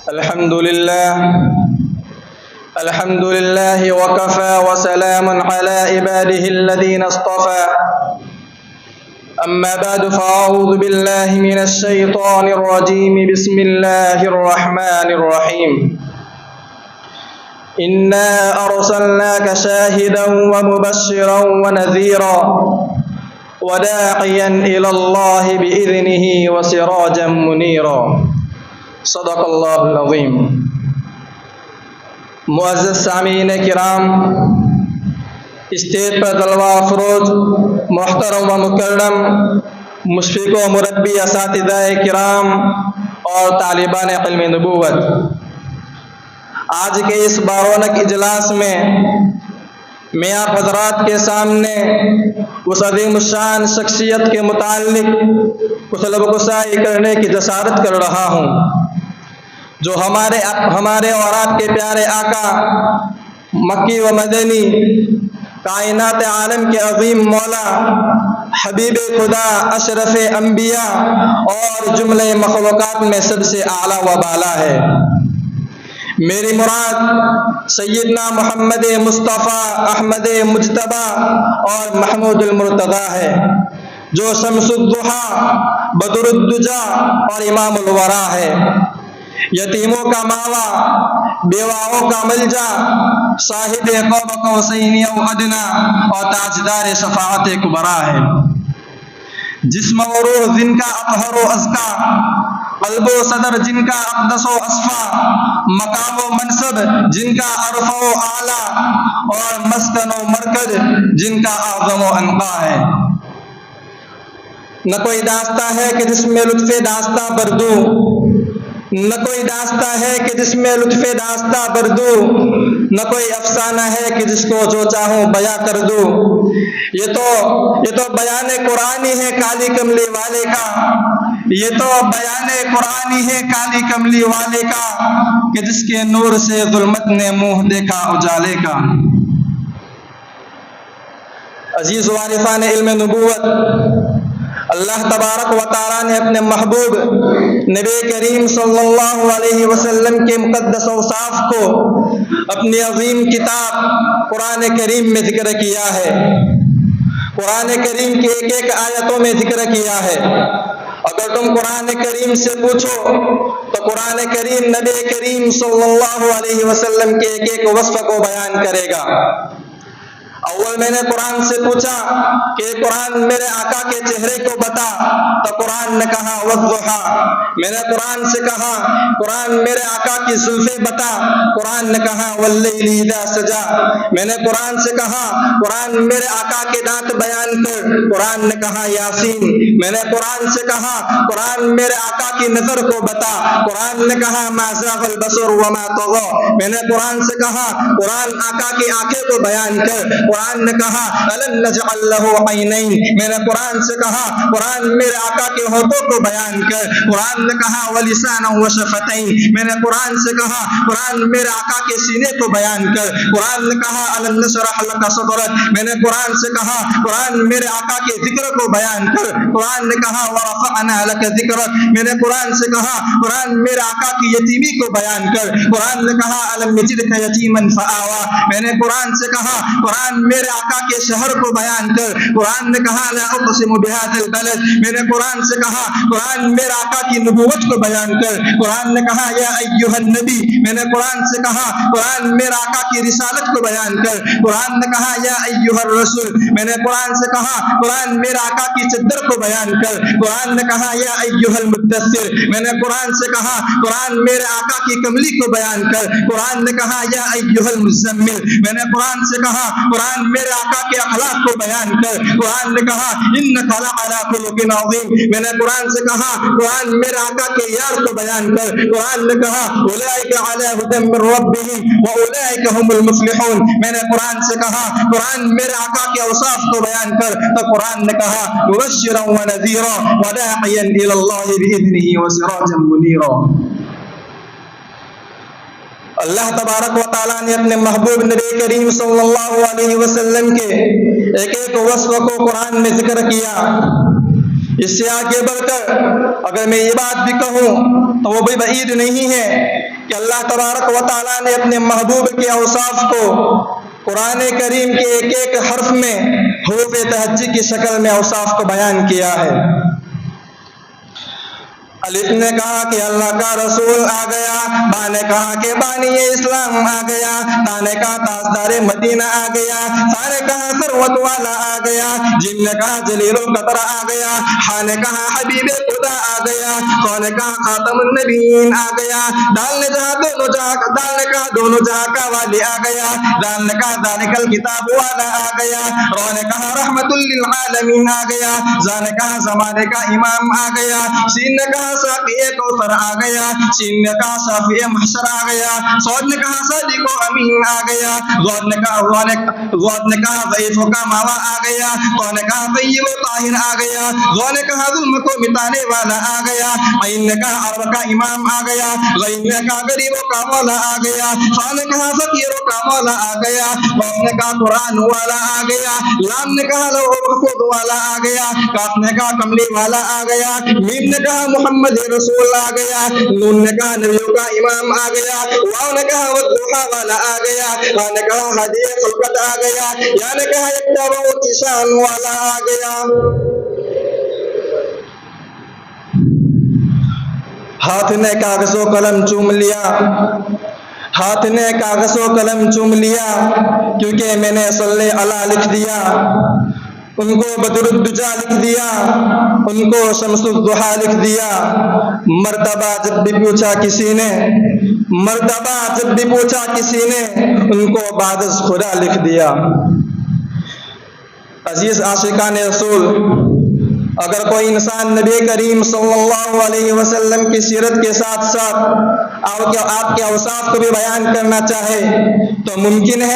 الحمد لله وكفى وسلام على عباده الذين اصطفى أما بعد فأعوذ بالله من الشيطان الرجيم بسم الله الرحمن الرحيم إنا أرسلناك شاهدا ومبشرا ونذيرا وداعيا إلى الله بإذنه وسراجا منيرا صدق اللہ العظیم۔ معزز سامعین کرام، اسٹیج پر طلباء افروز، محترم و مکرم مشفق و مربی اساتذہ کرام اور طالبان علم نبوت، آج کے اس بارونق اجلاس میں میں آپ حضرات کے سامنے اس عظیم الشان شخصیت کے متعلق کچھ طلب گسائی کرنے کی جسارت کر رہا ہوں جو ہمارے اور آپ کے پیارے آقا مکی و مدنی کائنات عالم کے عظیم مولا حبیب خدا اشرف انبیاء اور جملہ مخلوقات میں سب سے اعلیٰ و بالا ہے۔ میری مراد سیدنا محمد مصطفیٰ احمد مجتبی اور محمود المرتضیٰ ہے جو شمس الضحیٰ بدر الدجا اور امام الورا ہے، یتیموں کا ماوا، بیواؤں کا ملجا، صاحب قاب قوسین او ادنا اور تاجدار شفاعت کبریٰ ہے۔ جسم و روح جن کا اطہر و ازکا، قلب و صدر جن کا اقدس و اصفا، مقام و منصب جن کا عرف و اعلیٰ اور مسکن و مرکز جن کا اعظم و انقا ہے۔ نہ کوئی داستہ ہے کہ جس میں لطف داستہ بردو، نہ کوئی داستہ ہے کہ جس میں لطف داستہ بردو، نہ کوئی افسانہ ہے کہ جس کو جو چاہوں بیاں کر دوں۔ یہ تو بیان قرآنی ہے کالی کملی والے کا، یہ تو بیان قرآنی ہے کالی کملی والے کا کہ جس کے نور سے ظلمت نے منہ دیکھا اجالے کا۔ عزیز وارثان علم نبوت، اللہ تبارک و تعالیٰ نے اپنے محبوب نبی کریم صلی اللہ علیہ وسلم کے مقدس اوصاف کو اپنی عظیم کتاب قرآن کریم میں ذکر کیا ہے، قرآن کریم کی ایک ایک آیتوں میں ذکر کیا ہے۔ اگر تم قرآن کریم سے پوچھو تو قرآن کریم نبی کریم صلی اللہ علیہ وسلم کے ایک ایک وصف کو بیان کرے گا۔ اول میں نے قرآن سے پوچھا کہ قرآن میرے آقا کے چہرے کو بتا، تو قرآن نے کہا والضحیٰ۔ میں نے قرآن سے کہا قرآن میرے آقا کی زلفیں بتا، قرآن نے کہا واللیل اذا سجا۔ میں نے قرآن سے کہا قرآن میرے آقا کے دانت بیان کر، قرآن نے کہا یاسین۔ میں نے قرآن سے کہا قرآن میرے آقا کی نظر کو بتا، قرآن نے کہا ما زاغ البصر وما طغى۔ میں نے قرآن سے کہا قرآن آقا کی آنکھیں کو بیان کر، قرآن نے کہا الم نجعل له عینین۔ میں نے قرآن سے کہا قرآن میرے آقا کے ہونٹوں کو بیان کر، قرآن نے کہا ولسانا وشفتین۔ میں نے قرآن سے کہا قرآن میرے آقا کے سینے کو بیان کر، قرآن نے کہا الم نشرح لک صدرک۔ میں نے قرآن سے کہا قرآن میرے آقا کے ذکر کو بیان کر، قرآن نے کہا ورفعنا لک ذکرک۔ میں نے قرآن سے کہا قرآن میرے آقا کی یتیمی کو بیان کر، قرآن نے کہا الم یجدک یتیما فآوی۔ میں نے قرآن سے کہا قرآن میرے آقا کے شہر کو بیان کر، قرآن نے کہا لا اقسم بهذا البلد۔ میں نے قرآن سے کہا قرآن میرے آقا کی نبوت کو بیان کر، قرآن نے کہا یا ایھا النبی۔ میں نے قرآن سے کہا قرآن میرے آقا کی رسالت کو بیان کر، قرآن نے کہا یا ایھا الرسول۔ میں نے قرآن سے کہا قرآن میرے آقا کی چادر کو بیان کر، قرآن نے کہا یا ایھا المدثر۔ میں نے قرآن سے کہا قرآن میرے آقا کی کملی کو بیان کر، قرآن نے کہا یا ایھا المزمل۔ میں نے قرآن سے کہا قرآن میرے آقا کے اخلاق کو بیان کر، قرآن نے کہا انک لعلی خلق عظیم۔ میں نے قرآن سے کہا قرآن میرے آقا کے یار کو بیان کر، قرآن نے کہا اولئک علی ھدی من ربہم واولئک هم المفلحون۔ میں نے قرآن سے کہا قرآن میرے آقا کے اوصاف کو بیان کر، تو قرآن نے کہا مبشرا ونذیرا وداعیا الی اللہ باذنہ وسراجا منیرا۔ اللہ تبارک و تعالیٰ نے اپنے محبوب نبی کریم صلی اللہ علیہ وسلم کے ایک ایک وصف کو قرآن میں ذکر کیا۔ اس سے آگے بڑھ کر اگر میں یہ بات بھی کہوں تو وہ بھی بعید نہیں ہے کہ اللہ تبارک و تعالیٰ نے اپنے محبوب کے اوصاف کو قرآن کریم کے ایک ایک حرف میں حروف تہجی کی شکل میں اوصاف کو بیان کیا ہے۔ الف نے کہا کہ اللہ کا رسول آ گیا، با نے کہا کہ بانی اسلام آ گیا، تا نے کہا تاجدار مدینہ آ گیا، سا نے کہا ثروت والا آ گیا، جیم نے کہا جلیل القدر آ گیا، ہا نے کہا حبیب خدا آ گیا، خو نے کہا خاتم النبیین آ گیا، دال نے کہا دونوں جہاں کا والی آ گیا، دال نے کہا ذالک الکتاب والا آ گیا، رو نے کہا رحمت للعالمین آ گیا، زا نے کہا زمانے کا امام آ گیا، سین نے کہا ساقی کوثر آ گیا، شین نے کہا شافی محشر آ گیا، صاد نے کہا صادق و امین آ گیا، ضاد نے کہا ضعیف کا ماوا آ گیا، قو نے کہا طیب و طاہر آ گیا، ظو نے کہا ظلم کو مٹانے والا آ گیا، عین نے کہا عرب کا امام آ گیا، غین نے کہا غریبوں کا مولا آ گیا، فا نے کہا فقیروں کا مولا آ گیا، قوم نے کہا قرآن والا آ گیا، لام نے کہا لوح محفوظ والا آ گیا، کاف نے کہا کملی والا آ گیا، میم نے کہا محمد رسول آ گیا، نون نے کہا نبیوں کا امام آ گیا، واو نے کہا والضحیٰ والا آ گیا، ہا نے کہا ہادی خلقت آ گیا، یا نے کہا یکتابہ و کشان والا آ گیا۔ ہاتھ نے کاغذ و قلم چوم لیا، ہاتھ نے کاغذ و قلم چوم لیا، کیونکہ میں نے صلی اللہ لکھ دیا، ان کو بدر الدجا لکھ دیا، ان کو شمس الضحیٰ لکھ دیا، مرتبہ جب بھی پوچھا کسی نے ان کو بعد از خدا لکھ دیا۔ عزیز عاشقان رسول، اگر کوئی انسان نبی کریم صلی اللہ علیہ وسلم کی سیرت کے ساتھ ساتھ آپ کے اوصاف کو بھی بیان کرنا چاہے تو ممکن ہے۔